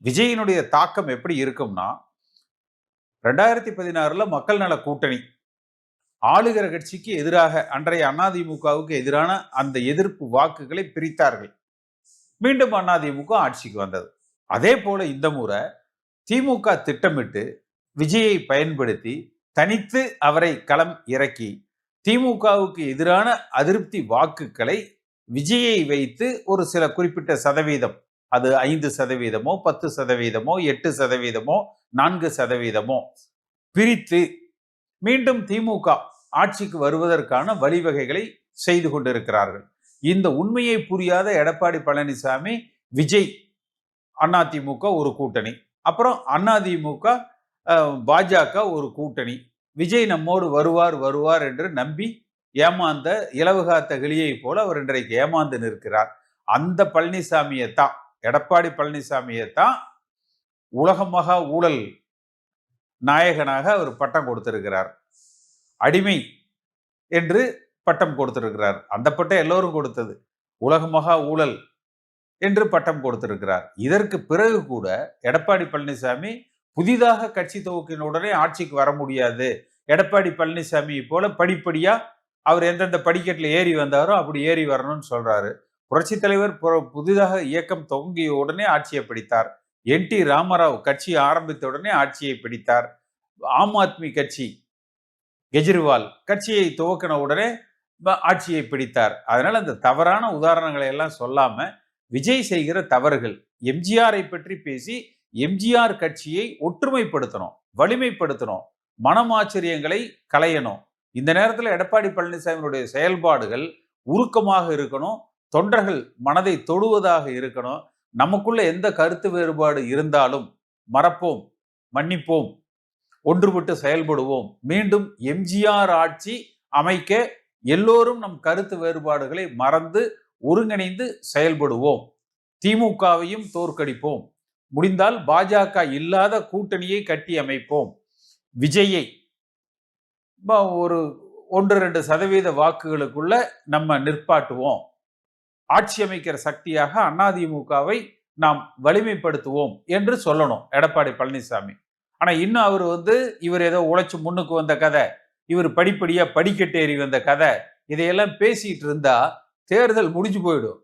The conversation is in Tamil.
விஜயினுடைய தாக்கம் எப்படி இருக்கும்னா, 2016ல மக்கள் நல கூட்டணி ஆளுகிற கட்சிக்கு எதிராக அன்றைய அதிமுகவுக்கு எதிரான அந்த எதிர்ப்பு வாக்குகளை பிரித்தார்கள். மீண்டும் அதிமுக ஆட்சிக்கு வந்தது. அதே போல இந்த முறை திமுக திட்டமிட்டு விஜயை பயன்படுத்தி தனித்து அவரை களம் இறக்கி திமுகவுக்கு எதிரான அதிருப்தி வாக்குகளை விஜயை வைத்து ஒரு சில குறிப்பிட்ட சதவீதம், அது 5%, 10%, 8%, 4% பிரித்து மீண்டும் திமுக ஆட்சிக்கு வருவதற்கான வழிவகைகளை செய்து கொண்டிருக்கிறார்கள். இந்த உண்மையை புரியாத எடப்பாடி பழனிசாமி, விஜய் அதிமுக ஒரு கூட்டணி, அப்புறம் அதிமுக பாஜக ஒரு கூட்டணி, விஜய் நம்மோடு வருவார் வருவார் என்று நம்பி ஏமாந்த இலவுகாத்த கிளியை போல அவர் இன்றைக்கு ஏமாந்து நிற்கிறார். அந்த பழனிசாமியை தான், எடப்பாடி பழனிசாமியை தான் உலக மகா ஊழல் நாயகனாக அவர் பட்டம் கொடுத்திருக்கிறார். அடிமை என்று பட்டம் கொடுத்திருக்கிறார். அந்த பட்டம் எல்லோரும் கொடுத்தது. உலக மகா ஊழல் என்று பட்டம் கொடுத்திருக்கிறார். இதற்கு பிறகு கூட எடப்பாடி பழனிசாமி புதிதாக கட்சி துவக்கின உடனே ஆட்சிக்கு வர முடியாது. எடப்பாடி பழனிசாமி போல படிப்படியா அவர் எந்தெந்த படிக்கட்டில் ஏறி வந்தாரோ அப்படி ஏறி வரணும்னு சொல்றாரு. புரட்சி தலைவர் புதிதாக இயக்கம் துவங்கிய உடனே ஆட்சியை பிடித்தார். என்.டி. ராமராவ் கட்சி ஆரம்பித்த உடனே ஆட்சியை பிடித்தார். ஆம் ஆத்மி கட்சி கெஜ்ரிவால் கட்சியை துவக்கின உடனே ஆட்சியை பிடித்தார். அதனால அந்த தவறான உதாரணங்களை எல்லாம் சொல்லாம விஜய் செய்கிற தவறுகள், எம்ஜிஆரை பற்றி பேசி எம்ஜிஆர் கட்சியை ஒற்றுமைப்படுத்தணும், வலிமைப்படுத்தணும், மனமாச்சரியங்களை களையணும். இந்த நேரத்தில் எடப்பாடி பழனிசாமியுடைய செயல்பாடுகள் உருக்கமாக இருக்கணும், தொண்டர்கள் மனதை தொடுவதாக இருக்கணும். நமக்குள்ள எந்த கருத்து வேறுபாடு இருந்தாலும் மறப்போம், மன்னிப்போம், ஒன்றுபட்டு செயல்படுவோம். மீண்டும் எம்ஜிஆர் ஆட்சி அமைக்க எல்லோரும் நம் கருத்து வேறுபாடுகளை மறந்து ஒருங்கிணைந்து செயல்படுவோம். திமுகவையும் தோற்கடிப்போம். முடிந்தால் பாஜக இல்லாத கூட்டணியை கட்டி அமைப்போம். விஜயை ஒரு 1-2% வாக்குகளுக்குள்ள நம்ம நிற்பாட்டுவோம். ஆட்சி அமைக்கிற சக்தியாக அதிமுகவை நாம் வலிமைப்படுத்துவோம் என்று சொல்லணும் எடப்பாடி பழனிசாமி. ஆனா இன்னும் அவர் இவர் ஏதோ உழைச்சு முன்னுக்கு வந்த கதை, இவர் படிப்படியா படிக்கட்டேறி வந்த கதை, இதையெல்லாம் பேசிட்டு இருந்தா தேர்தல் முடிஞ்சு போயிடும்.